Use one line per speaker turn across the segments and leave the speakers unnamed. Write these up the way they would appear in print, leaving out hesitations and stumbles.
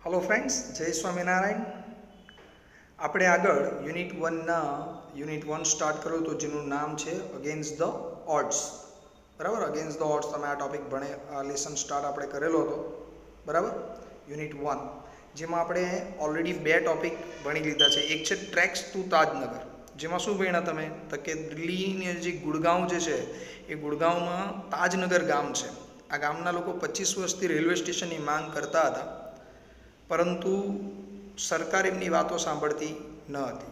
Hello friends, જય સ્વામિનારાયણ. આપણે આગળ યુનિટ 1 સ્ટાર્ટ કર્યું તો જેનું નામ છે અગેન્સ્ટ ધ ઓડ્સ. બરાબર, અગેન્સ્ટ ધ ઓડ્સ તમે આ ટોપિક લેસન સ્ટાર્ટ આપણે કરેલો હતો. બરાબર, યુનિટ 1 જેમાં આપણે ઓલરેડી બે ટોપિક ભણી લીધા છે. એક છે ટ્રેક્સ ટુ તાજનગર, જેમાં શું ભણ્યા તમે તો કે દિલ્હીની જે ગુડગાંવ જે છે એ ગુડગાંવમાં તાજનગર ગામ છે. આ ગામના લોકો 25 વર્ષથી રેલવે સ્ટેશનની માંગ કરતા હતા, પરંતુ સરકાર એમની વાતો સાંભળતી ન હતી.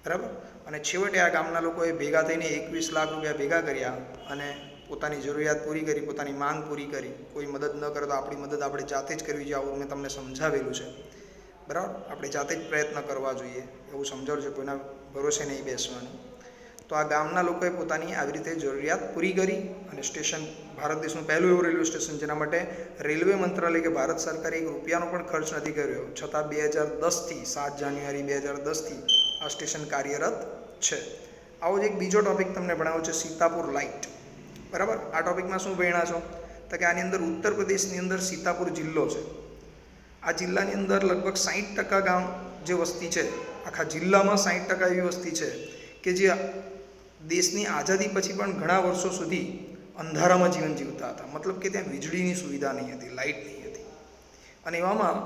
બરાબર, અને છેવટે આ ગામના લોકોએ ભેગા થઈને 21 લાખ રૂપિયા ભેગા કર્યા અને પોતાની જરૂરિયાત પૂરી કરી, પોતાની માંગ પૂરી કરી. કોઈ મદદ ન કરે તો આપણી મદદ આપણે જાતે જ કરવી જોઈએ, આવું મેં તમને સમજાવેલું છે. બરાબર, આપણે જાતે જ પ્રયત્ન કરવા જોઈએ એવું સમજાવ્યું છે, કોઈના ભરોસે નહીં બેસવાનું. તો આ ગામના લોકોએ પોતાની આવી રીતે જરૂરિયાત પૂરી કરી અને સ્ટેશન, ભારત દેશનું પહેલું એવું રેલવે સ્ટેશન જેના માટે રેલવે મંત્રાલય કે ભારત સરકારે એક રૂપિયાનો પણ ખર્ચ નથી કર્યો, છતાં 2010થી 7 જાન્યુઆરી 2010થી આ સ્ટેશન કાર્યરત છે. આવો જ એક બીજો ટોપિક તમને ભણાવ્યો છે સીતાપુર લાઇટ. બરાબર, આ ટોપિકમાં શું ભણ્યા છો તો કે આની અંદર ઉત્તર પ્રદેશની અંદર સીતાપુર જિલ્લો છે. આ જિલ્લાની અંદર લગભગ 60% ગામ જે વસ્તી છે, આખા જિલ્લામાં 60% એવી વસ્તી છે કે જે દેશની આઝાદી પછી પણ ઘણા વર્ષો સુધી અંધારામાં જીવન જીવતા હતા. મતલબ કે ત્યાં વીજળીની સુવિધા નહીં હતી, લાઇટ નહીં હતી. અને એવામાં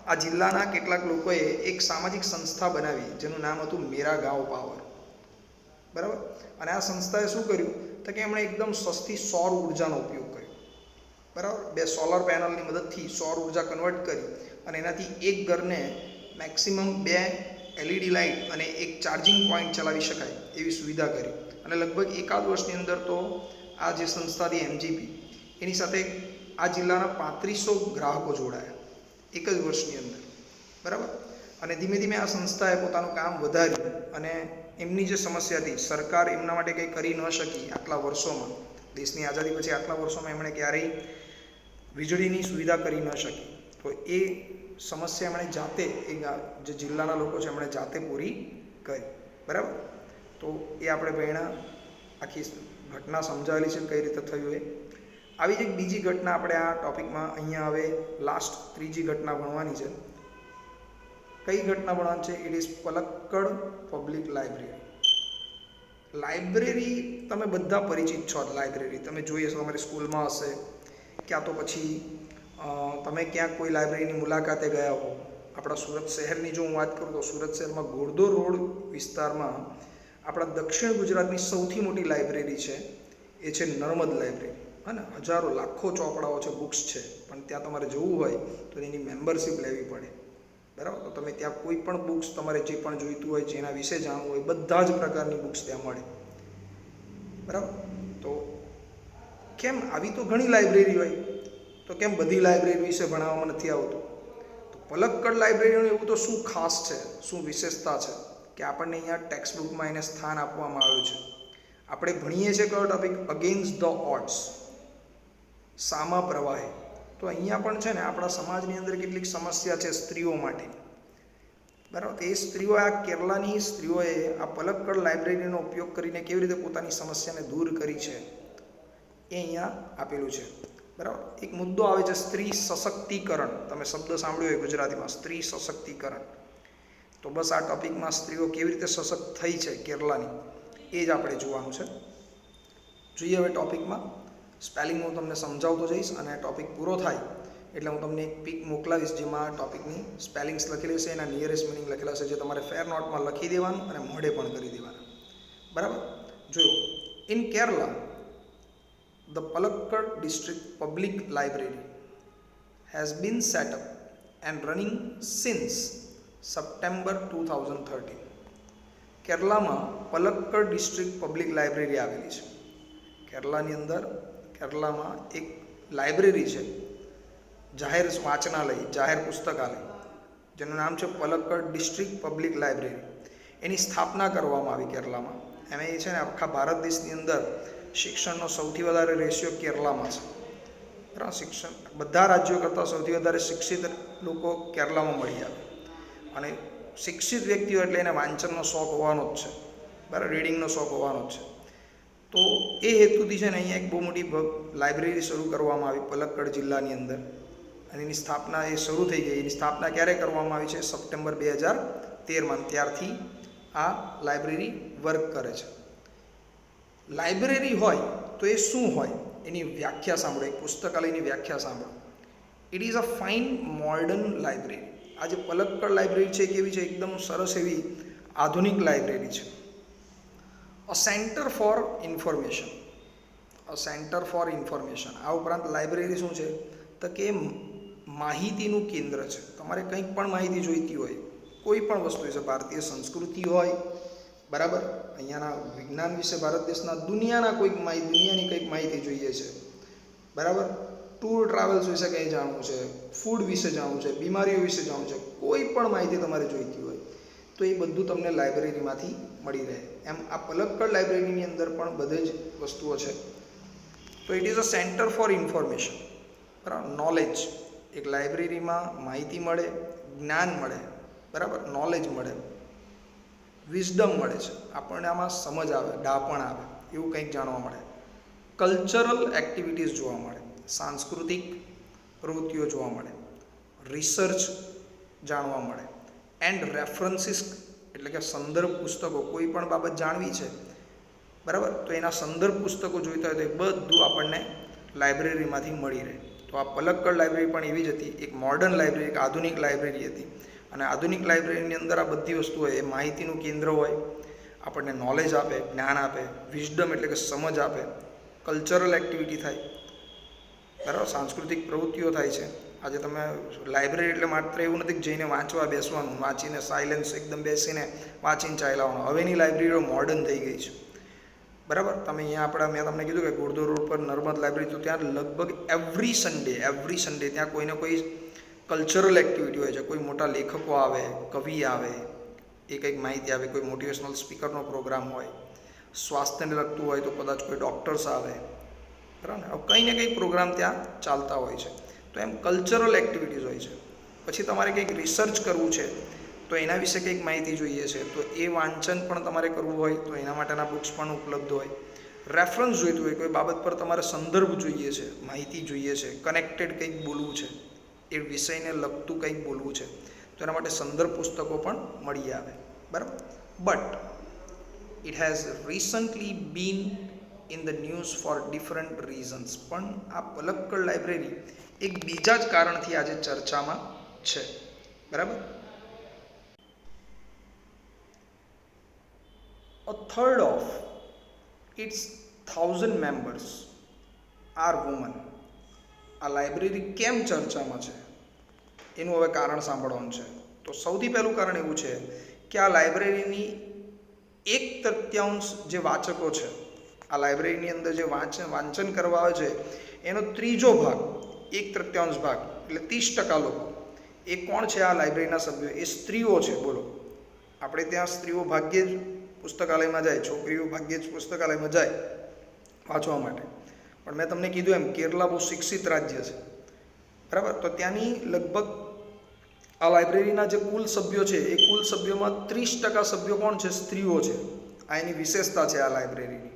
આ જિલ્લાના કેટલાક લોકોએ એક સામાજિક સંસ્થા બનાવી જેનું નામ હતું મેરા ગાંવ પાવર. બરાબર, અને આ સંસ્થાએ શું કર્યું તો કે એમણે એકદમ સસ્તી સૌર ઉર્જાનો ઉપયોગ કર્યો. બરાબર, 2 સોલર પેનલની મદદથી સૌર ઉર્જા કન્વર્ટ કરી અને એનાથી એક ઘરને મેક્સિમમ 2 LED લાઇટ અને એક ચાર્જિંગ પોઈન્ટ ચલાવી શકાય એવી સુવિધા કરી. અને લગભગ એકાદ વર્ષની અંદર તો આ જે સંસ્થા હતી MGP, એની સાથે આ જિલ્લાના 3500 ગ્રાહકો જોડાયા એક જ વર્ષની અંદર. બરાબર, અને ધીમે ધીમે આ સંસ્થાએ પોતાનું કામ વધાર્યું અને એમની જે સમસ્યા હતી, સરકાર એમના માટે કંઈ કરી ન શકી આટલા વર્ષોમાં, દેશની આઝાદી પછી આટલા વર્ષોમાં એમણે ક્યારેય વીજળીની સુવિધા કરી ન શકી. તો એ સમસ્યા એમણે જાતે, એ જે જિલ્લાના લોકો છે એમણે જાતે પૂરી કરી. બરાબર, તો એ આપણે ભણ્યા, આખી ઘટના સમજાવેલી છે કઈ રીતે થયું એ. આવી જ એક બીજી ઘટના આપણે આ ટોપિકમાં અહીંયા હવે લાસ્ટ ત્રીજી ઘટના ભણવાની છે. કઈ ઘટના ભણવાની છે? It is Palakkad public library. Library તમે બધા પરિચિત છો. લાઇબ્રેરી તમે જોઈએ છો, તમારી સ્કૂલમાં હશે, ક્યાં તો પછી તમે ક્યાંક કોઈ લાઇબ્રેરીની મુલાકાતે ગયા હો. આપણા સુરત શહેરની જો હું વાત કરું તો સુરત શહેરમાં ઘોડદોર રોડ વિસ્તારમાં આપણા દક્ષિણ ગુજરાતની સૌથી મોટી લાઇબ્રેરી છે, એ છે નર્મદ લાઇબ્રેરી. અને હજારો લાખો ચોપડાઓ છે, બુક્સ છે, પણ ત્યાં તમારે જવું હોય તો એની મેમ્બરશિપ લેવી પડે. બરાબર, તો તમે ત્યાં કોઈ પણ બુક્સ તમારે જે પણ જોઈતું હોય, જેના વિશે જાણવું હોય, બધા જ પ્રકારની બુક્સ ત્યાં મળે. બરાબર, તો કેમ આવી તો ઘણી લાઇબ્રેરી હોય, તો કેમ બધી લાઇબ્રેરી વિશે ભણાવવામાં નથી આવતું? તો પલક્કડ લાઇબ્રેરીનું એવું તો શું ખાસ છે, શું વિશેષતા છે કે આપણને અહીંયા ટેક્સ્ટ બુકમાં એને સ્થાન આપવામાં આવ્યું છે. આપણે ભણીએ છીએ કયો ટોપિક? અગેન્સ્ટ ધ ઓડ્સ, સામા પ્રવાહે. તો અહીંયા પણ છે ને આપણા સમાજની અંદર કેટલીક સમસ્યા છે સ્ત્રીઓ માટે. બરાબર, એ સ્ત્રીઓ, આ કેરલાની સ્ત્રીઓએ આ પલક્કડ લાઇબ્રેરીનો ઉપયોગ કરીને કેવી રીતે પોતાની સમસ્યાને દૂર કરી છે એ અહીંયા આપેલું છે. બરાબર, એક મુદ્દો આવે છે સ્ત્રી સશક્તિકરણ. તમે શબ્દ સાંભળ્યો હોય ગુજરાતીમાં, સ્ત્રી સશક્તિકરણ. તો બસ આ ટોપિકમાં સ્ત્રીઓ કેવી રીતે સશક્ત થઈ છે કેરલાની, એ જ આપણે જોવાનું છે. જોઈએ હવે ટોપિકમાં. સ્પેલિંગ હું તમને સમજાવતો જઈશ અને ટોપિક પૂરો થાય એટલે હું તમને એક પિક મોકલાવીશ જેમાં ટોપિકની સ્પેલિંગ્સ લખેલી હશે, એના નિયરેસ્ટ મિનિંગ લખેલા હશે, જે તમારે ફેર નોટમાં લખી દેવાનું અને મોઢે પણ કરી દેવાના. બરાબર, જોયો. In Kerala, the Palakkad District Public Library has been set up and running since September 2013. કેરલામાં પલક્કડ ડિસ્ટ્રિક્ટ પબ્લિક લાઇબ્રેરી આવેલી છે. કેરલાની અંદર, કેરલામાં એક લાઇબ્રેરી છે, જાહેર વાંચનાલય, જાહેર પુસ્તકાલય, જેનું નામ છે પલક્કડ ડિસ્ટ્રિક્ટ પબ્લિક લાઇબ્રેરી. એની સ્થાપના કરવામાં આવી કેરલામાં. એમાં એ છે ને આખા ભારત દેશની અંદર શિક્ષણનો સૌથી વધારે રેશિયો કેરલામાં છે. બરાબર, શિક્ષણ બધા રાજ્યો કરતાં સૌથી વધારે શિક્ષિત લોકો કેરલામાં મળી આવે. અને શિક્ષિત વ્યક્તિઓ એટલે એને વાંચનનો શોખ હોવાનો જ છે. બરાબર, રીડિંગનો શોખ હોવાનો જ છે. તો એ હેતુથી છે ને અહીંયા એક બહુ મોટી લાઇબ્રેરી શરૂ કરવામાં આવી પલક્કડ જિલ્લાની અંદર. અને એની સ્થાપના એ શરૂ થઈ ગઈ. એની સ્થાપના ક્યારે કરવામાં આવી છે? સપ્ટેમ્બર 2013માં. ત્યારથી આ લાઇબ્રેરી વર્ક કરે છે. લાઇબ્રેરી હોય તો એ શું હોય એની વ્યાખ્યા સાંભળો. એક પુસ્તકાલયની વ્યાખ્યા સાંભળો. It is a fine modern library. આ જે પલક્કડ લાઇબ્રેરી છે કેવી છે? એકદમ સરસ એવી આધુનિક લાઇબ્રેરી છે. અ centre for information. A centre for information. આ ઉપરાંત લાઇબ્રેરી શું છે? તો કે માહિતીનું કેન્દ્ર છે. તમારે કંઈક પણ માહિતી જોઈતી હોય, કોઈ પણ વસ્તુ છે, ભારતીય સંસ્કૃતિ હોય, બરાબર, અહીંયાના વિજ્ઞાન વિશે, ભારત દેશના, દુનિયાની કંઈક માહિતી જોઈએ છે, બરાબર, ટૂર ટ્રાવેલ્સ વિશે કંઈ જાણવું છે, ફૂડ વિશે જાણવું છે, બીમારીઓ વિશે જાણવું છે, કોઈ પણ માહિતી તમારે જોઈતી હોય તો એ બધું તમને લાઇબ્રેરીમાંથી મળી રહે. એમ આ પલક્કડ લાઇબ્રેરીની અંદર પણ બધી જ વસ્તુઓ છે. તો it is a centre for information, બરાબર, નોલેજ. એક લાઇબ્રેરીમાં માહિતી મળે, જ્ઞાન મળે, બરાબર, નોલેજ મળે, વિઝડમ મળે છે. આપણને આમાં સમજ આવે, ડાપણ આવે, એવું કંઈક જાણવા મળે. કલ્ચરલ એક્ટિવિટીઝ જોવા મળે, સાંસ્કૃતિક પ્રવૃત્તિઓ જોવા મળે, રિસર્ચ જાણવા મળે, એન્ડ રેફરન્સીસ એટલે કે સંદર્ભ પુસ્તકો. કોઈ પણ બાબત જાણવી છે, બરાબર, તો એના સંદર્ભ પુસ્તકો જોઈતા હોય તો એ બધું આપણને લાઇબ્રેરીમાંથી મળી રહે. તો આ પલક્કડ લાઇબ્રેરી પણ એવી જ હતી. એક મોડર્ન લાઇબ્રેરી, એક આધુનિક લાઇબ્રેરી હતી. અને આધુનિક લાઇબ્રેરીની અંદર આ બધી વસ્તુ હોય. એ માહિતીનું કેન્દ્ર હોય, આપણને નોલેજ આપે, જ્ઞાન આપે, વિઝડમ એટલે કે સમજ આપે, કલ્ચરલ એક્ટિવિટી થાય, બરાબર, સાંસ્કૃતિક પ્રવૃત્તિઓ થાય છે. આજે તમે લાઇબ્રેરી એટલે માત્ર એવું નથી કે જઈને વાંચવા બેસવાનું, વાંચીને સાયલેન્સ એકદમ બેસીને વાંચીને ચાલ્યા આવવાનું. હવેની લાઇબ્રેરીઓ મોડર્ન થઈ ગઈ છે, બરાબર. તમે અહીંયા મેં તમને કીધું કે ગુરુદ્વારા રોડ પર નર્મદ લાઇબ્રેરી, તો ત્યાં લગભગ એવરી સન્ડે ત્યાં કોઈને કોઈ કલ્ચરલ એક્ટિવિટી હોય છે. કોઈ મોટા લેખકો આવે, કવિ આવે, એ કંઈક માહિતી આવે, કોઈ મોટિવેશનલ સ્પીકરનો પ્રોગ્રામ હોય, સ્વાસ્થ્યને લગતું હોય તો કદાચ કોઈ ડૉક્ટર્સ આવે, બરાબર ને. કંઈ ને કંઈક પ્રોગ્રામ ત્યાં ચાલતા હોય છે. તો એમ કલ્ચરલ એક્ટિવિટીઝ હોય છે. પછી તમારે કંઈક રિસર્ચ કરવું છે તો એના વિશે કંઈક માહિતી જોઈએ છે, તો એ વાંચન પણ તમારે કરવું હોય તો એના માટેના બુક્સ પણ ઉપલબ્ધ હોય. રેફરન્સ જોઈતું હોય, કોઈ બાબત પર તમારે સંદર્ભ જોઈએ છે, માહિતી જોઈએ છે, કનેક્ટેડ કંઈક બોલવું છે, એ વિષયને લગતું કંઈક બોલવું છે, તો એના માટે સંદર્ભ પુસ્તકો પણ મળી આવે, બરાબર. But it has recently been in the news for different reasons. પણ આ પલક્કડ લાઇબ્રેરી એક બીજા જ કારણથી આજે ચર્ચામાં છે, બરાબર. A third of its 1,000 members are women. આ લાઇબ્રેરી કેમ ચર્ચામાં છે એનું હવે કારણ સાંભળવાનું છે. તો સૌથી પહેલું કારણ એવું છે કે આ લાઇબ્રેરીની 1/3 જે વાચકો છે, આ લાઇબ્રેરીની અંદર જે વાંચન કરવા આવે છે એનો ત્રીજો ભાગ, 1/3 ભાગ એટલે 30% લોકો, એ કોણ છે? આ લાઇબ્રેરીના સભ્યો, એ સ્ત્રીઓ છે. બોલો, આપણે ત્યાં સ્ત્રીઓ ભાગ્યે જ પુસ્તકાલયમાં જાય, છોકરીઓ ભાગ્યે જ પુસ્તકાલયમાં જાય વાંચવા માટે. પણ મેં તમને કીધું એમ કેરલા બહુ શિક્ષિત રાજ્ય છે, બરાબર. તો ત્યાંની લગભગ આ લાઇબ્રેરીના જે કુલ સભ્યો છે એ કુલ સભ્યોમાં 30% સભ્યો કોણ છે? સ્ત્રીઓ છે. આ એની વિશેષતા છે આ લાઇબ્રેરીની,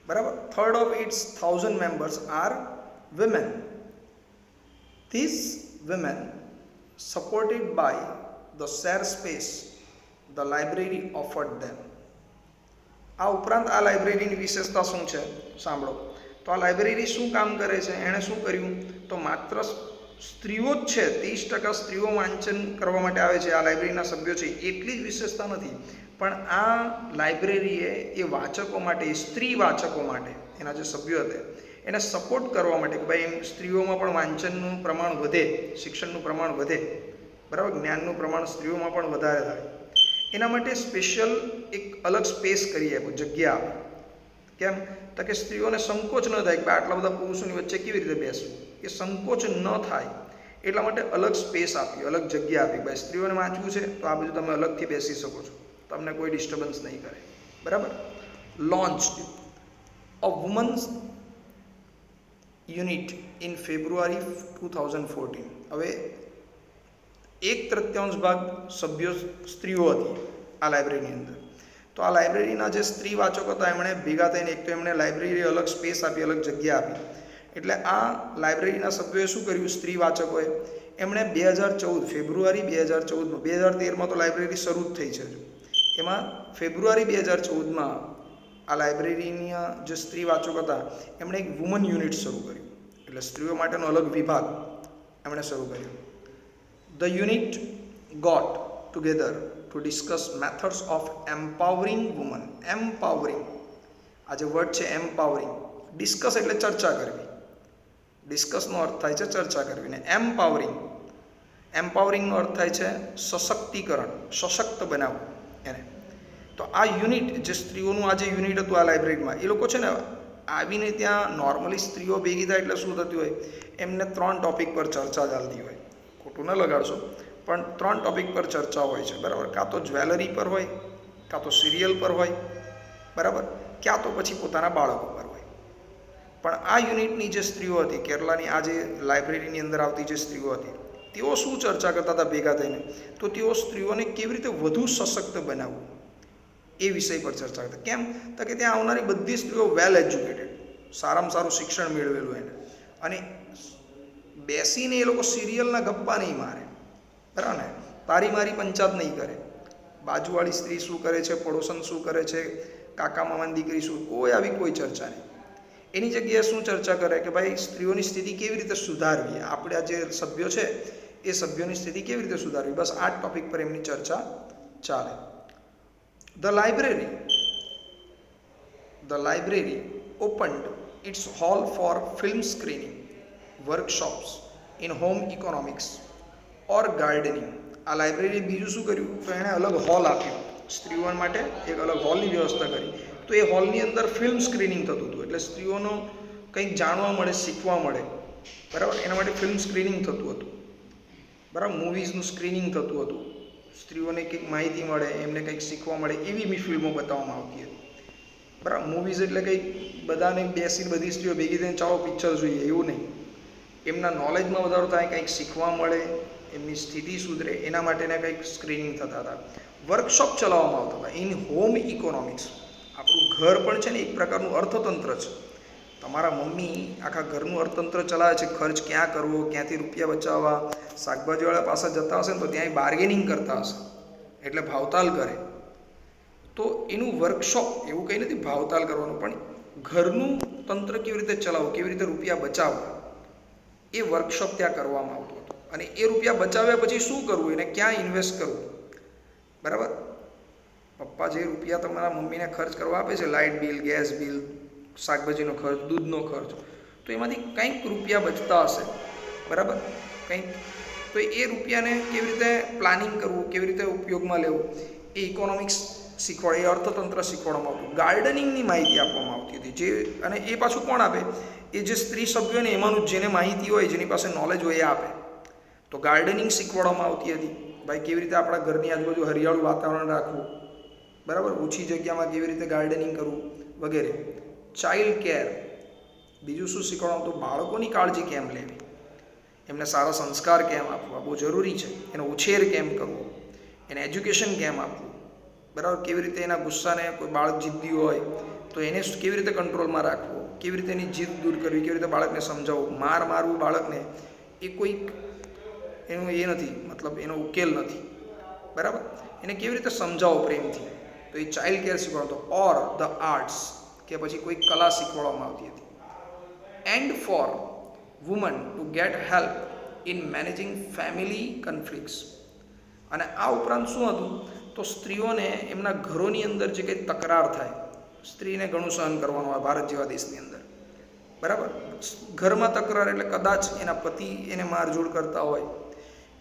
બરાબર. Third of its 1,000 members are women. These women, supported by the share space the library offered them. આ ઉપરાંત આ લાઇબ્રેરીની વિશેષતા શું છે સાંભળો. તો આ લાઇબ્રેરી શું કામ કરે છે? એણે શું કર્યું? તો માત્ર સ્ત્રીઓ જ છે, 30% સ્ત્રીઓ વાંચન કરવા માટે આવે છે, આ લાઇબ્રેરીના સભ્યો છે, એટલી જ વિશેષતા નથી. પણ આ લાઇબ્રેરીએ એ વાચકો માટે, સ્ત્રી વાચકો માટે, એના જે સભ્યો હતા એને સપોર્ટ કરવા માટે કે ભાઈ સ્ત્રીઓમાં પણ વાંચનનું પ્રમાણ વધે, શિક્ષણનું પ્રમાણ વધે, બરાબર, જ્ઞાનનું પ્રમાણ સ્ત્રીઓમાં પણ વધારે થાય, એના માટે સ્પેશિયલ એક અલગ સ્પેસ કરી આપો, જગ્યા આપે. કેમ? તો કે સ્ત્રીઓને સંકોચ ન થાય કે આટલા બધા પુરુષોની વચ્ચે કેવી રીતે બેસવું, એ સંકોચ ન થાય એટલા માટે અલગ સ્પેસ આપી, અલગ જગ્યા આપી. ભાઈ સ્ત્રીઓને વાંચવું છે તો આ બધું તમે અલગથી બેસી શકો છો, તમને કોઈ ડિસ્ટર્બન્સ નહીં કરે, બરાબર. Launched a women's unit in February 2014. હવે 1/3 ભાગ સભ્યો સ્ત્રીઓ હતી આ લાઇબ્રેરીની અંદર. તો આ લાઇબ્રેરીના જે સ્ત્રી વાચકો હતા એમણે ભેગા થઈને એક તો એમણે લાઇબ્રેરી અલગ સ્પેસ આપી, અલગ જગ્યા આપી, એટલે આ લાઇબ્રેરીના સભ્યોએ શું કર્યું, સ્ત્રી વાચકોએ, એમણે 2014 ફેબ્રુઆરી 2014માં, 2013માં તો લાઇબ્રેરી શરૂ જ થઈ છે, એમાં ફેબ્રુઆરી 2014માં આ લાઇબ્રેરીની જે સ્ત્રી વાચકો હતા એમણે એક વુમન યુનિટ શરૂ કર્યું, એટલે સ્ત્રીઓ માટેનો અલગ વિભાગ એમણે શરૂ કર્યો. The unit got together to discuss methods of empowering women. Empowering, આ જે વર્ડ છે એમ્પાવરિંગ, ડિસ્કસ એટલે ચર્ચા કરવી, ડિસ્કસનો અર્થ થાય છે ચર્ચા કરવી, ને એમ્પાવરિંગનો અર્થ થાય છે સશક્તિકરણ, સશક્ત બનાવવું એને. તો આ યુનિટ, જે સ્ત્રીઓનું આ જે યુનિટ હતું આ લાઇબ્રેરીમાં, એ લોકો છે ને આવીને ત્યાં નોર્મલી સ્ત્રીઓ ભેગી થાય એટલે શું થતું હોય, એમને 3 ટોપિક પર ચર્ચા ચાલતી હોય, ખોટું ન લગાડશો, પણ 3 ટોપિક પર ચર્ચા હોય છે, બરાબર. કાં તો જ્વેલરી પર હોય, કાં તો સિરિયલ પર હોય, બરાબર, ક્યાં તો પછી પોતાના બાળકો પર હોય. પણ આ યુનિટની જે સ્ત્રીઓ હતી, કેરલાની આ જે લાઇબ્રેરીની અંદર આવતી જે સ્ત્રીઓ હતી, તેઓ શું ચર્ચા કરતા હતા ભેગા થઈને, તો તેઓ સ્ત્રીઓને કેવી રીતે વધુ સશક્ત બનાવવું એ વિષય પર ચર્ચા કરતા. કેમ? તો કે ત્યાં આવનારી બધી સ્ત્રીઓ વેલ એજ્યુકેટેડ, સારામાં સારું શિક્ષણ મેળવેલું એને, અને બેસીને એ લોકો સિરિયલના ગપ્પા નહીં મારે, બરાબર ને, તારી મારી પંચાત નહીં કરે, બાજુવાળી સ્ત્રી શું કરે છે, પડોશન શું કરે છે, કાકા મામાની દીકરી શું, આવી કોઈ ચર્ચા નહીં. એની જગ્યાએ શું ચર્ચા કરે કે ભાઈ સ્ત્રીઓની સ્થિતિ કેવી રીતે સુધારવી, આપણે આ જે સભ્યો છે એ સભ્યોની સ્થિતિ કેવી રીતે સુધારવી, બસ આ ટોપિક પર એમની ચર્ચા ચાલે. The library opened its hall for film screening, workshops in home economics or gardening. આ લાઇબ્રેરી બીજું શું કર્યું, તો એણે અલગ હોલ આપ્યો, સ્ત્રીઓ માટે એક અલગ હોલની વ્યવસ્થા કરી. તો એ હોલની અંદર ફિલ્મ સ્ક્રીનિંગ થતું હતું, એટલે સ્ત્રીઓનો કંઈક જાણવા મળે, શીખવા મળે, બરાબર, એના માટે ફિલ્મ સ્ક્રીનિંગ થતું હતું, બરાબર, મૂવીઝનું સ્ક્રીનિંગ થતું હતું, સ્ત્રીઓને કંઈક માહિતી મળે, એમને કંઈક શીખવા મળે એવી ફિલ્મો બતાવવામાં આવતી હતી, બરાબર. મૂવીઝ એટલે કંઈક બધાને બેસીને બધી સ્ત્રીઓ ભેગી થઈને ચાલો પિક્ચર જોઈએ એવું નહીં, એમના નોલેજમાં વધારો થાય, કંઈક શીખવા મળે, એમની સ્થિતિ સુધરે, એના માટેના કંઈક સ્ક્રીનિંગ થતા હતા. વર્કશોપ ચલાવવામાં આવતા હતા ઇન હોમ ઇકોનોમિક્સ. આપણું ઘર પણ છે ને એક પ્રકારનું અર્થતંત્ર છે. તમારા મમ્મી આખા ઘરનું અર્થતંત્ર ચલાવે છે, ખર્ચ ક્યાં કરવો, ક્યાંથી રૂપિયા બચાવવા, શાકભાજીવાળા પાસે જતા હશે ને તો ત્યાંય બાર્ગેનિંગ કરતા હશે, એટલે ભાવતાલ કરે. તો એનું વર્કશોપ, એવું કંઈ નથી ભાવતાલ કરવાનું, પણ ઘરનું તંત્ર કેવી રીતે ચલાવવું, કેવી રીતે રૂપિયા બચાવવા, એ વર્કશોપ ત્યાં કરવામાં આવતો હતો. અને એ રૂપિયા બચાવ્યા પછી શું કરવું, એને ક્યાં ઇન્વેસ્ટ કરવું, બરાબર. પપ્પા જે રૂપિયા તમારા મમ્મીને ખર્ચ કરવા આપે છે, લાઇટ બિલ, ગેસ બિલ, શાકભાજીનો ખર્ચ, દૂધનો ખર્ચ, તો એમાંથી કંઈક રૂપિયા બચતા હશે, બરાબર, કંઈક. તો એ રૂપિયાને કેવી રીતે પ્લાનિંગ કરવું, કેવી રીતે ઉપયોગમાં લેવું, એ ઇકોનોમિક્સ શીખવાડે, એ અર્થતંત્ર શીખવાડવામાં આવતું. ગાર્ડનિંગની માહિતી આપવામાં આવતી હતી, જે, અને એ પાછું કોણ આપે, એ જે સ્ત્રી સભ્યોને એમાંનું જેને માહિતી હોય, જેની પાસે નોલેજ હોય એ આપે. તો ગાર્ડનિંગ શીખવાડવામાં આવતી હતી, ભાઈ કેવી રીતે આપણા ઘરની આજુબાજુ હરિયાળું વાતાવરણ રાખવું, બરાબર, ઓછી જગ્યામાં કેવી રીતે ગાર્ડનિંગ કરવું વગેરે. ચાઇલ્ડ કેર, બીજું શું શીખવાડવાનું, તો બાળકોની કાળજી કેમ લેવી, એમને સારા સંસ્કાર કેમ આપવા, બહુ જરૂરી છે, એનો ઉછેર કેમ કરવો, એને એજ્યુકેશન કેમ આપવું, બરાબર, કેવી રીતે એના ગુસ્સાને, કોઈ બાળક જિદ્દી હોય તો એને કેવી રીતે કંટ્રોલમાં રાખવો, કેવી રીતે એની જીદ દૂર કરવી, કેવી રીતે બાળકને સમજાવવું. મારવું બાળકને એ કોઈક એનું એ નથી, મતલબ એનો ઉકેલ નથી, બરાબર, એને કેવી રીતે સમજાવો પ્રેમથી, તો એ ચાઇલ્ડ કેર શીખવાડતો. ઓર ધ આર્ટ્સ, કે પછી કોઈ કલા શીખવાડવામાં આવતી હતી. And for women to get help in managing family conflicts. અને આ ઉપરાંત શું હતું, તો સ્ત્રીઓને એમના ઘરોની અંદર જે કંઈ તકરાર થાય, સ્ત્રીને ઘણું સહન કરવાનું હોય ભારત જેવા દેશની અંદર, બરાબર. ઘરમાં તકરાર એટલે કદાચ એના પતિ એને મારઝૂડ કરતા હોય,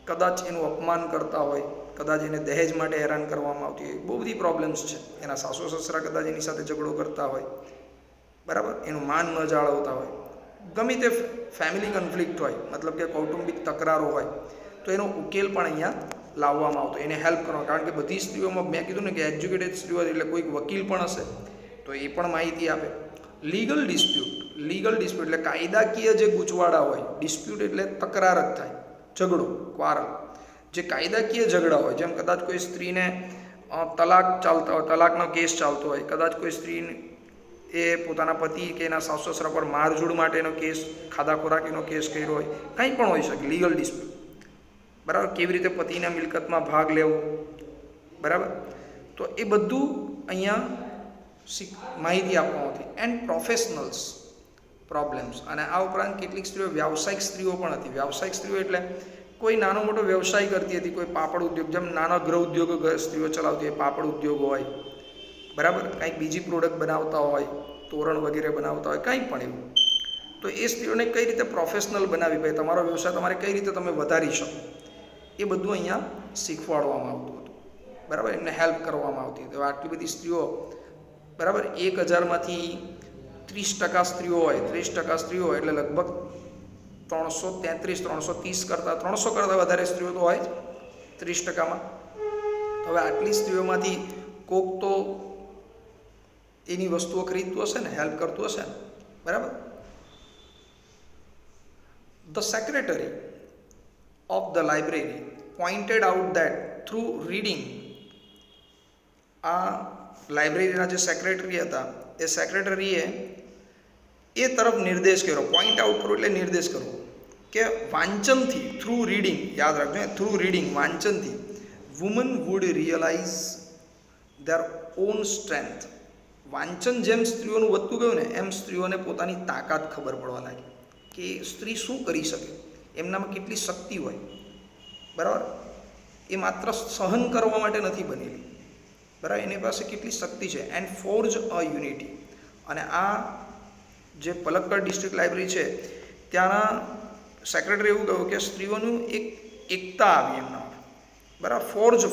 કદાચ એનું અપમાન કરતા હોય, કદાચ એને દહેજ માટે હેરાન કરવામાં આવતી હોય, બહુ બધી પ્રોબ્લેમ્સ છે. એના સાસુ સસરા કદાચ એની સાથે ઝઘડો કરતા હોય, બરાબર, એનું માન ન જાળવતા હોય, ગમે તે ફેમિલી કન્ફ્લિક્ટ હોય, મતલબ કે કૌટુંબિક તકરારો હોય, તો એનો ઉકેલ પણ અહીંયા લાવવામાં આવતો, એને હેલ્પ કરવા. કારણ કે બધી સ્ત્રીઓમાં મેં કીધું ને કે એજ્યુકેટેડ સ્ત્રીઓ એટલે કોઈક વકીલ પણ હશે, તો એ પણ માહિતી આપે. લીગલ ડિસ્પ્યુટ એટલે કાયદાકીય જે ગૂંચવાડા હોય, ડિસ્પ્યુટ એટલે તકરાર જ થાય, ઝઘડો, ક્વારલ. જે કાયદાકીય ઝઘડા હોય, જેમ કદાચ કોઈ સ્ત્રીને તલાકનો કેસ ચાલતો હોય, કદાચ કોઈ સ્ત્રીને એ પોતાના પતિ કે એના સાસુ સસરા પર મારઝૂડ માટેનો કેસ, ખાધા ખોરાકીનો કેસ કર્યો હોય, કંઈ પણ હોઈ શકે, લીગલ ડિસ્પ્યુટ, બરાબર, કેવી રીતે પતિના મિલકતમાં ભાગ લેવો, બરાબર, તો એ બધું અહીંયા માહિતી આપવામાં આવતી. એન્ડ પ્રોફેશનલ્સ પ્રોબ્લેમ્સ, અને આ ઉપરાંત કેટલીક સ્ત્રીઓ વ્યાવસાયિક સ્ત્રીઓ પણ હતી. વ્યાવસાયિક સ્ત્રીઓ એટલે કોઈ નાનો મોટો વ્યવસાય કરતી હતી, કોઈ પાપડ ઉદ્યોગ, જેમ નાના ગૃહ ઉદ્યોગો સ્ત્રીઓ ચલાવતી હોય, પાપડ ઉદ્યોગ હોય, બરાબર, કંઈક બીજી પ્રોડક્ટ બનાવતા હોય, તોરણ વગેરે બનાવતા હોય, કંઈ પણ એવું, તો એ સ્ત્રીઓને કઈ રીતે પ્રોફેશનલ બનાવી, ભાઈ તમારો વ્યવસાય તમારે કઈ રીતે તમે વધારી શકો, એ બધું અહીંયા શીખવાડવામાં આવતું હતું, બરાબર, એમને હેલ્પ કરવામાં આવતી હતી. આટલી બધી સ્ત્રીઓ, બરાબર, 1000માંથી 30% સ્ત્રીઓ હોય, 30% સ્ત્રીઓ હોય એટલે લગભગ 330 કરતાં 300 કરતાં વધારે સ્ત્રીઓ તો હોય જ 30%માં. હવે આટલી સ્ત્રીઓમાંથી કોક તો એની વસ્તુઓ ખરીદતું હશે ને, હેલ્પ કરતું હશે ને, બરાબર. The secretary of the library pointed out that through reading, આ લાઇબ્રેરીના જે સેક્રેટરી હતા એ સેક્રેટરીએ એ તરફ નિર્દેશ કર્યો. પોઈન્ટ આઉટ કરવો એટલે નિર્દેશ કરવો કે વાંચનથી, થ્રુ રીડિંગ, યાદ રાખજો, થ્રુ રીડિંગ, વાંચનથી women would realise their own strength. વાંચન જેમ સ્ત્રીઓનું વધતું ગયું ને એમ સ્ત્રીઓને પોતાની તાકાત ખબર પડવા લાગી કે સ્ત્રી શું કરી શકે, એમનામાં કેટલી શક્તિ હોય, બરાબર, એ માત્ર સહન કરવા માટે નથી બનેલી, બરાબર, એની પાસે કેટલી શક્તિ છે. And forge a unity. અને આ જે પલક્કડ ડિસ્ટ્રિક્ટ લાઇબ્રેરી છે ત્યાંના સેક્રેટરી એવું કહ્યું કે સ્ત્રીઓનું એક એકતા આવી એમના, બરાબર.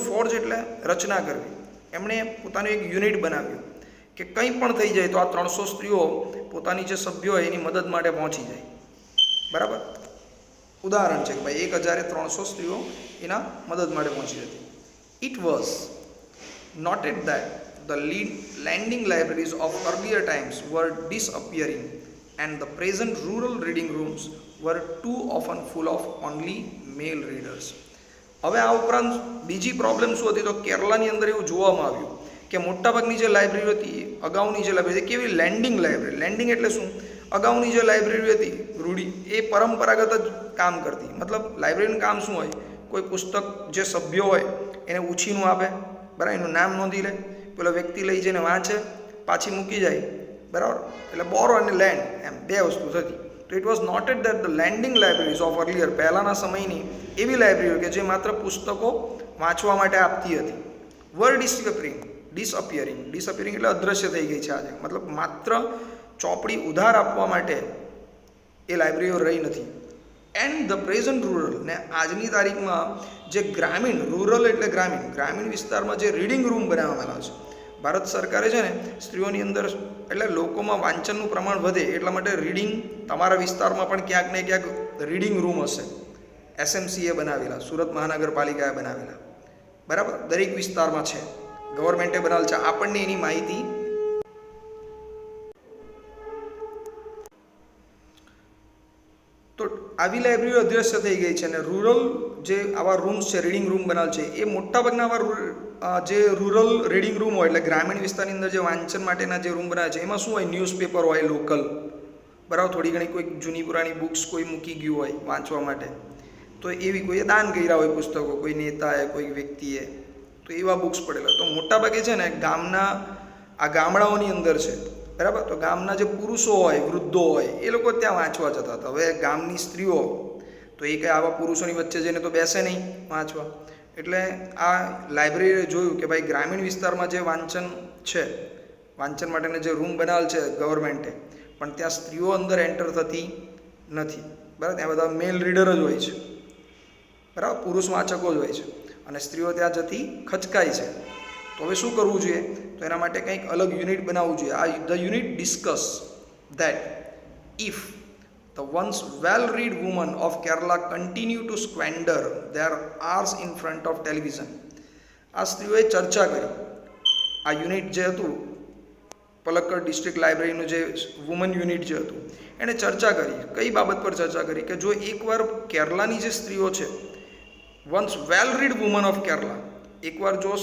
ફોર્જ એટલે રચના કરવી. એમણે પોતાનું એક યુનિટ બનાવ્યું કે કંઈ પણ થઈ જાય તો આ 300 સ્ત્રીઓ પોતાની જે સભ્યો હોય એની મદદ માટે પહોંચી જાય, બરાબર. ઉદાહરણ છે કે ભાઈ 1300 સ્ત્રીઓ એના મદદ માટે પહોંચી જતી. It was noted that the lending libraries of earlier times were disappearing and the present rural reading rooms were too often full of only male readers. હવે આ ઉપરાંત બીજી પ્રોબ્લેમ શું હતી તો કેરલાની અંદર એવું જોવામાં આવ્યું કે મોટાભાગની જે લાઇબ્રેરી હતી, અગાઉની જે લાઇબ્રેરી કેવી લેન્ડિંગ લાઇબ્રેરી, લેન્ડિંગ એટલે શું, અગાઉની જે લાઇબ્રેરી હતી રૂઢી, એ પરંપરાગત જ કામ કરતી. મતલબ લાઇબ્રેરીનું કામ શું હોય, કોઈ પુસ્તક જે સભ્યો હોય એને ઉછીનું આપે, બરાબર, એનું નામ નોંધી લે, પેલો વ્યક્તિ લઈ જઈને વાંચે, પાછી મૂકી જાય, બરાબર, એટલે બોરો અને લેન્ડ એમ બે વસ્તુ થતી. તો it was noted that the landing libraries of earlier, પહેલાંના સમયની એવી લાઇબ્રેરીઓ કે જે માત્ર પુસ્તકો વાંચવા માટે આપતી હતી, વર ડિસઅપિયરિંગ એટલે અદૃશ્ય થઈ ગઈ છે આજે. મતલબ માત્ર ચોપડી ઉધાર આપવા માટે એ લાઇબ્રેરીઓ રહી નથી. એન્ડ ધ પ્રેઝન્ટ રૂરલ, ને આજની તારીખમાં જે ગ્રામીણ, રૂરલ એટલે ગ્રામીણ વિસ્તારમાં જે રીડિંગ રૂમ બનાવવામાં છે, ભારત સરકારે છે ને સ્ત્રીઓની અંદર, એટલે લોકોમાં વાંચનનું પ્રમાણ વધે એટલા માટે રીડિંગ, તમારા વિસ્તારમાં પણ ક્યાંક ને ક્યાંક રીડિંગ રૂમ હશે. SMCએ બનાવેલા, સુરત મહાનગરપાલિકાએ બનાવેલા, બરાબર, દરેક વિસ્તારમાં છે, ગવર્મેન્ટે બનાવેલ છે. આપણને એની માહિતી તો આવી લાઇબ્રેરીઓ અદૃશ્ય થઈ ગઈ છે. અને રૂરલ જે આવા રૂમ્સ છે, રીડિંગ રૂમ બનાવેલ છે, એ મોટાભાગના આવા જે રૂરલ રીડિંગ રૂમ હોય એટલે ગ્રામીણ વિસ્તારની અંદર જે વાંચન માટેના જે રૂમ બનાવે છે એમાં શું હોય, ન્યૂઝપેપર હોય લોકલ, બરાબર, થોડી ઘણી કોઈ જૂની પુરાણી બુક્સ કોઈ મૂકી ગયું હોય વાંચવા માટે, તો એવી કોઈએ દાન કર્યા હોય પુસ્તકો, કોઈ નેતાએ, કોઈ વ્યક્તિએ, તો એવા બુક્સ પડેલા. તો મોટાભાગે છે ને ગામડાઓની અંદર છે, બરાબર, તો ગામના જે પુરુષો હોય, વૃદ્ધો હોય, એ લોકો ત્યાં વાંચવા જતા હતા. હવે ગામની સ્ત્રીઓ તો એ કંઈ આવા પુરુષોની વચ્ચે જઈને તો બેસે નહીં વાંચવા, એટલે આ લાઇબ્રેરીએ જોયું કે ભાઈ ગ્રામીણ વિસ્તારમાં જે વાંચન છે, વાંચન માટેના જે રૂમ બનાવેલ છે ગવર્મેન્ટે, પણ ત્યાં સ્ત્રીઓ અંદર એન્ટર થતી નથી, બરાબર, ત્યાં બધા મેલ રીડર જ હોય છે, બરાબર, પુરુષ વાંચકો જ હોય છે, અને સ્ત્રીઓ ત્યાં જતી ખચકાય છે. તો હવે શું કરવું જોઈએ, તો એના માટે કંઈક અલગ યુનિટ બનાવવું જોઈએ. આ the unit discuss that if the once well-read women of Kerala continue to squander their hours in front of television. આ સ્ત્રીઓએ ચર્ચા કરી, આ યુનિટ જે હતું પલક્કડ ડિસ્ટ્રિક્ટ લાઇબ્રેરીનું જે વુમન યુનિટ જે હતું એણે ચર્ચા કરી. કઈ બાબત પર ચર્ચા કરી કે જો એકવાર કેરલાની જે સ્ત્રીઓ છે, once well read woman of Kerala, એકવાર જો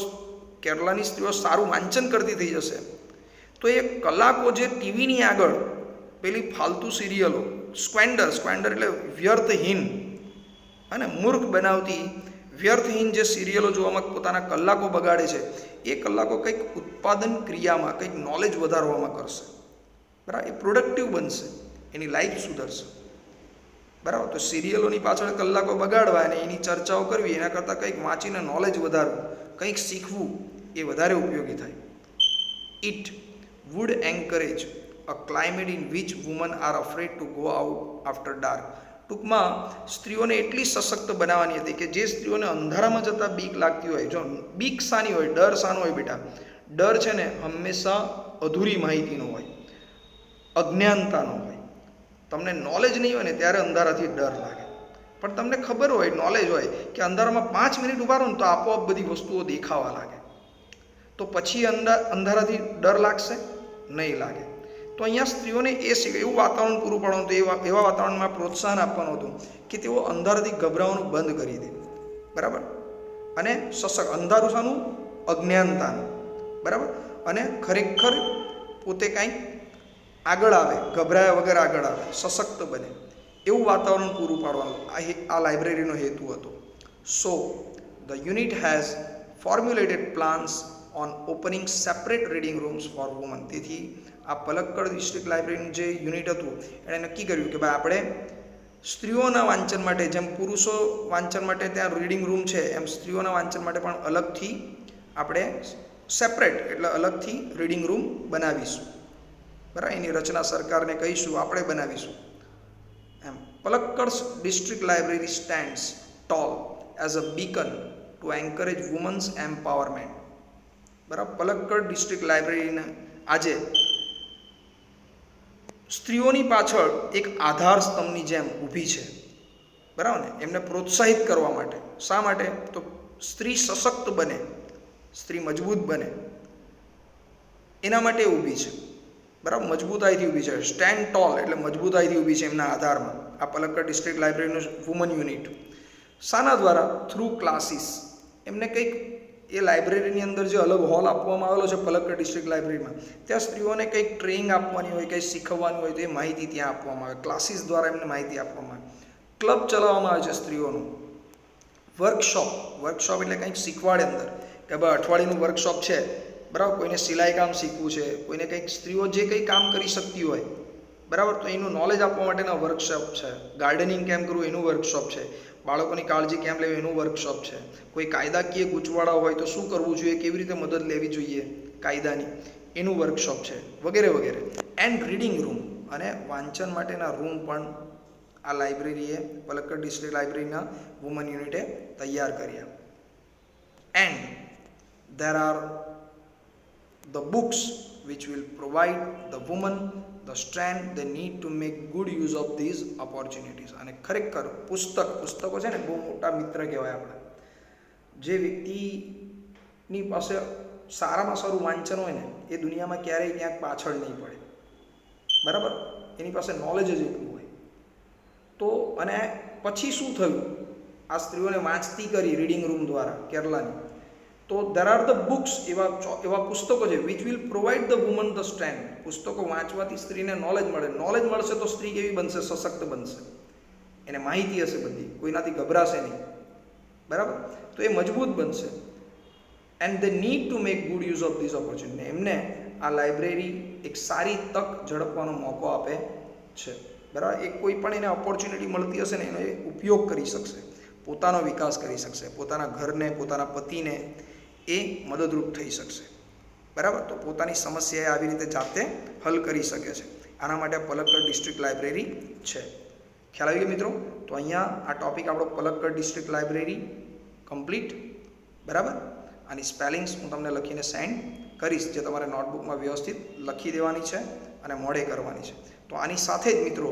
કેરલાની સ્ત્રીઓ સારું વાંચન કરતી થઈ જશે તો એ કલાકો જે ટીવીની આગળ પેલી ફાલતુ સિરિયલો, સ્ક્વેન્ડર એટલે વ્યર્થહીન અને મૂર્ખ બનાવતી વ્યર્થહીન જે સિરિયલો જોવામાં પોતાના કલાકો બગાડે છે, એ કલાકો કંઈક ઉત્પાદન ક્રિયામાં, કંઈક નોલેજ વધારવામાં કરશે, બરાબર? એ પ્રોડક્ટિવ બનશે, એની લાઈફ સુધરશે, બરાબર? તો સિરિયલોની પાછળ કલાકો બગાડવા અને એની ચર્ચાઓ કરવી એના કરતાં કંઈક વાંચીને નોલેજ વધારવું, કંઈક શીખવું એ વધારે ઉપયોગી થાય. It would encourage a climate in which women are afraid to go out after dark. ટૂંકમાં સ્ત્રીઓને એટલી સશક્ત બનાવવાની હતી કે જે સ્ત્રીઓને અંધારામાં જતાં બીક લાગતી હોય, જો બીક શાની હોય, ડર શાનો હોય બેટા? ડર છે ને હંમેશા અધૂરી માહિતીનો હોય, અજ્ઞાનતાનો હોય. તમને નોલેજ નહીં હોય ને ત્યારે અંધારાથી ડર લાગે, પણ તમને ખબર હોય, નોલેજ હોય કે અંધારામાં 5 મિનિટ ઊભા રહો ને તો આપોઆપ બધી વસ્તુઓ દેખાવા લાગે, તો પછી અંધારાથી ડર લાગશે નહીં લાગે. તો અહીંયા સ્ત્રીઓને એ એવું વાતાવરણ પૂરું પાડવાનું હતું, એવા વાતાવરણમાં પ્રોત્સાહન આપવાનું હતું કે તેઓ અંધારાથી ગભરાવાનું બંધ કરી દે, બરાબર? અને અંધારું શાનું? અજ્ઞાનતાનું, બરાબર? અને ખરેખર પોતે કાંઈક આગળ આવે, ગભરાયા વગર આગળ આવે, સશક્ત બને, એવું વાતાવરણ પૂરું પાડવાનું આ લાઇબ્રેરીનો હેતુ હતો. So the unit has formulated plans on opening separate reading rooms for women. તેથી આ પલક્કડ ડિસ્ટ્રિક્ટ લાઇબ્રેરીનું જે યુનિટ હતું એણે નક્કી કર્યું કે ભાઈ આપણે સ્ત્રીઓના વાંચન માટે, જેમ પુરુષો વાંચન માટે ત્યાં રીડિંગ રૂમ છે, એમ સ્ત્રીઓના વાંચન માટે પણ અલગથી આપણે સેપરેટ એટલે અલગથી રીડિંગ રૂમ બનાવીશું, બરાબર? એની રચના સરકારને કહીશું, આપણે બનાવીશું એમ. Palakkad district library stands tall as a beacon to encourage women's empowerment, બરાબર? પલક્કડ ડિસ્ટ્રિક્ટ લાઇબ્રેરીને આજે સ્ત્રીઓની પાછળ એક આધાર સ્તંભની જેમ ઊભી છે, બરાબર ને? એમને પ્રોત્સાહિત કરવા માટે. શા માટે? તો સ્ત્રી સશક્ત બને, સ્ત્રી મજબૂત બને, એના માટે ઊભી છે, બરાબર? મજબૂતાઈથી ઊભી છે. સ્ટેન્ડ ટોલ એટલે મજબૂતાઈથી ઊભી છે એમના આધારમાં આ પલક્કડ ડિસ્ટ્રિક્ટ લાઇબ્રેરીનું વુમન યુનિટ. શાના દ્વારા? Through classes. એમને કંઈક એ લાઇબ્રેરીની અંદર જે અલગ હોલ આપવામાં આવેલો છે પલક્કડ ડિસ્ટ્રિક્ટ લાઇબ્રેરીમાં, ત્યાં સ્ત્રીઓને કંઈક ટ્રેનિંગ આપવાની હોય, કંઈક શીખવવાની હોય, તો એ માહિતી ત્યાં આપવામાં આવે, ક્લાસીસ દ્વારા એમને માહિતી આપવામાં આવે. ક્લબ ચલાવવામાં આવે છે સ્ત્રીઓનું. વર્કશોપ એટલે કંઈક શીખવાડે અંદર, કે ભાઈ અઠવાડિયાનું વર્કશોપ છે, બરાબર? કોઈને સિલાઈ કામ શીખવું છે, કોઈને કંઈક સ્ત્રીઓ જે કંઈ કામ કરી શકતી હોય, બરાબર, તો એનું નોલેજ આપવા માટેના વર્કશોપ છે. ગાર્ડનિંગ કેમ કરવું એનું વર્કશોપ છે. બાળકોની કાળજી કેમ લેવી એનું વર્કશોપ છે. કોઈ કાયદાકીય ગૂંચવાડા હોય તો શું કરવું જોઈએ, કેવી રીતે મદદ લેવી જોઈએ કાયદાની, એનું વર્કશોપ છે, વગેરે વગેરે. એન્ડ રીડિંગ રૂમ, અને વાંચન માટેના રૂમ પણ આ લાઇબ્રેરીએ, પલક્કડ ડિસ્ટ્રિક્ટ લાઇબ્રેરીના વુમન યુનિટે તૈયાર કર્યા. And there are the books which will provide the women the strength they need to make good use of these opportunities. અને ખરેખર પુસ્તકો છે ને બહુ મોટા મિત્ર કહેવાય આપણા. જે વ્યક્તિની પાસે સારામાં સારું વાંચન હોય ને એ દુનિયામાં ક્યારેય ક્યાંક પાછળ નહીં પડે, બરાબર? એની પાસે નોલેજ જ એટલું હોય. તો અને પછી શું થયું? આ સ્ત્રીઓને વાંચતી કરી રીડિંગ રૂમ દ્વારા કેરલાની. તો there are the books, એવા પુસ્તકો છે which will provide the woman the strength. પુસ્તકો વાંચવાથી સ્ત્રીને નોલેજ મળશે તો સ્ત્રી કેવી બનશે? સશક્ત બનશે. એને માહિતી હશે બધી, કોઈનાથી ગભરાશે નહીં, બરાબર? તો એ મજબૂત બનશે. And they need to make good use of this opportunity. એમને આ લાઇબ્રેરી એક સારી તક ઝડપવાનો મોકો આપે છે, બરાબર? એક કોઈ પણ એને ઓપોર્ચ્યુનિટી મળતી હશે ને એનો એ ઉપયોગ કરી શકશે, પોતાનો વિકાસ કરી શકશે, પોતાના ઘરને, પોતાના પતિને એ મદદરૂપ થઈ શકશે, બરાબર? તો પોતાની સમસ્યાએ આવી રીતે જાતે હલ કરી શકે છે. આના માટે પલક્કડ ડિસ્ટ્રિક્ટ લાઇબ્રેરી છે. ખ્યાલ આવી ગયો મિત્રો? તો અહીંયા આ ટોપિક આપણો પલક્કડ ડિસ્ટ્રિક્ટ લાઇબ્રેરી કમ્પ્લીટ, બરાબર? આની સ્પેલિંગ્સ હું તમને લખીને સેન્ડ કરીશ, જે તમારે નોટબુકમાં વ્યવસ્થિત લખી દેવાની છે અને મોઢે કરવાની છે. તો આની સાથે જ મિત્રો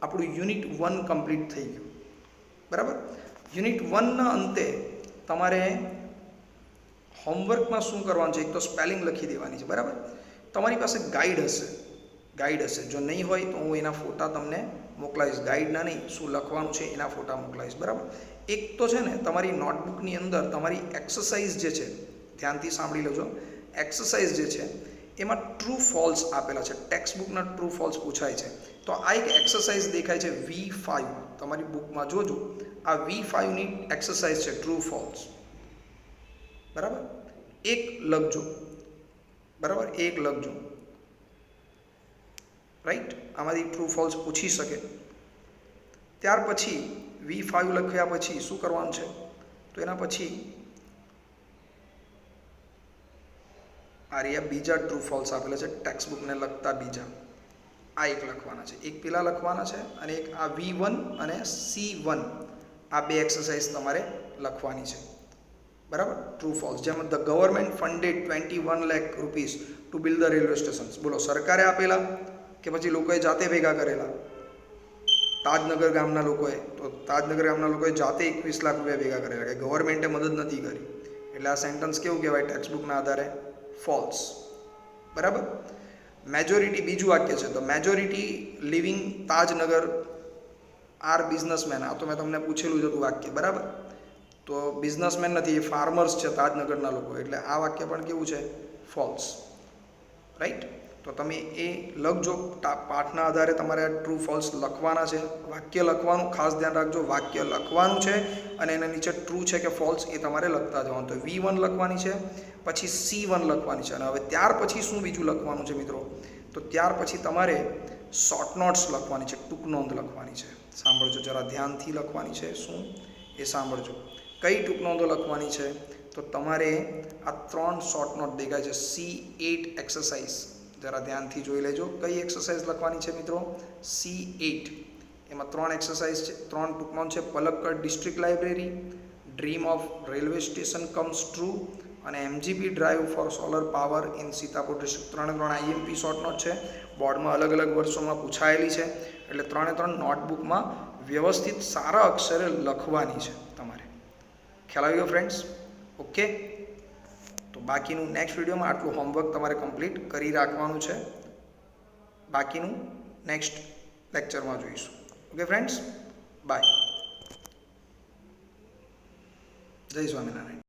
આપણું યુનિટ 1 કમ્પ્લીટ થઈ ગયું, બરાબર? યુનિટ 1ના અંતે તમારે હોમવર્કમાં શું કરવાનું છે? એક તો સ્પેલિંગ લખી દેવાની છે, બરાબર? તમારી પાસે ગાઈડ હશે. જો નહીં હોય તો હું એના ફોટા તમને મોકલાવીશ. ગાઈડના નહીં, શું લખવાનું છે એના ફોટા મોકલાવીશ, બરાબર? એક તો છે ને તમારી નોટબુકની અંદર તમારી એક્સરસાઇઝ જે છે, ધ્યાનથી સાંભળી લેજો, એક્સરસાઇઝ જે છે એમાં ટ્રુ ફોલ્સ આપેલા છે, ટેક્સ્ટ બુકના ટ્રુ ફોલ્સ પૂછાય છે. તો આ એક એક્સરસાઇઝ દેખાય છે V5, તમારી બુકમાં જોજો આ V5ની એક્સરસાઇઝ છે ટ્રુ ફોલ્સ. બરાબર, એક લખજો. બરાબર, એક લખજો. રાઈટ, આમાંથી ટ્રુ ફોલ્સ પૂછી શકે. ત્યાર પછી V5 લખ્યા પછી શું કરવાનું છે, તો એના પછી આ રહ્યા બીજા ટ્રુ ફોલ્સ આપેલા છે ટેક્સ્ટ બુકને લગતા બીજા. આ એક લખવાના છે, એક પેલા લખવાના છે અને એક આ V1 અને C1, આ બે એક્સરસાઇઝ તમારે લખવાની છે. બરાબર, ટ્રુ ફોલ્સ. જેમાં the government funded 21 lakh rupees to build the railway stations. બોલો, સરકારે આપેલા કે પછી લોકોએ જાતે ભેગા કરેલા? તાજનગર ગામના લોકોએ. તો તાજનગર ગામના લોકોએ જાતે 21 લાખ રૂપિયા ભેગા કરેલા, કે ગવર્મેન્ટે મદદ નથી કરી. એટલે આ સેન્ટન્સ કેવું કહેવાય ટેક્સ્ટ બુકના આધારે? ફોલ્સ. બરાબર. મેજોરિટી, બીજું વાક્ય છે, the majority living Tajnagar are businessmen. આ તો મેં તમને પૂછેલું જ હતું વાક્ય. બરાબર, તો બિઝનેસમેન નથી, એ ફાર્મર્સ છે તાજનગરના લોકો, એટલે આ વાક્ય પણ કેવું છે? ફોલ્સ. રાઈટ, તો તમે એ લખજો. પાઠના આધારે તમારે આ ટ્રુ ફોલ્સ લખવાના છે. વાક્ય લખવાનું ખાસ ધ્યાન રાખજો, વાક્ય લખવાનું છે અને એના નીચે ટ્રુ છે કે ફોલ્સ એ તમારે લખતા જવાનું. તો V1 લખવાની છે, પછી C1 લખવાની છે. અને હવે ત્યાર પછી શું બીજું લખવાનું છે મિત્રો? તો ત્યાર પછી તમારે શોર્ટ નોટ્સ લખવાની છે, ટૂંક નોંધ લખવાની છે. સાંભળજો, જરા ધ્યાનથી લખવાની છે. શું એ સાંભળજો. કઈ ટૂંક નોંધો લખવાની છે? તો તમારે આ 3 શોર્ટ નોટ દેખાય છે, C8 એક્સરસાઇઝ. જરા ધ્યાનથી જોઈ લેજો. કઈ એક્સરસાઇઝ લખવાની છે મિત્રો? C8. એમાં 3 એક્સરસાઇઝ છે, 3 ટૂંક નોંધ છે. Palakkad district library, dream of railway station comes true અને MGP drive for solar power in Sitapur district. 3 IMP short note છે, બોર્ડમાં અલગ અલગ વર્ષોમાં પૂછાયેલી છે. એટલે 3 નોટબુકમાં વ્યવસ્થિત સારા અક્ષરે લખવાની છે તમારે. ખ્યાલ આવી ગયો ફ્રેન્ડ્સ? ઓકે, તો બાકીનું નેક્સ્ટ વિડીયોમાં આટલું હોમવર્ક તમારે કમ્પ્લીટ કરી રાખવાનું છે. બાકીનું નેક્સ્ટ લેક્ચરમાં જોઈશું. Okay friends, bye. જય સ્વામિનારાયણ.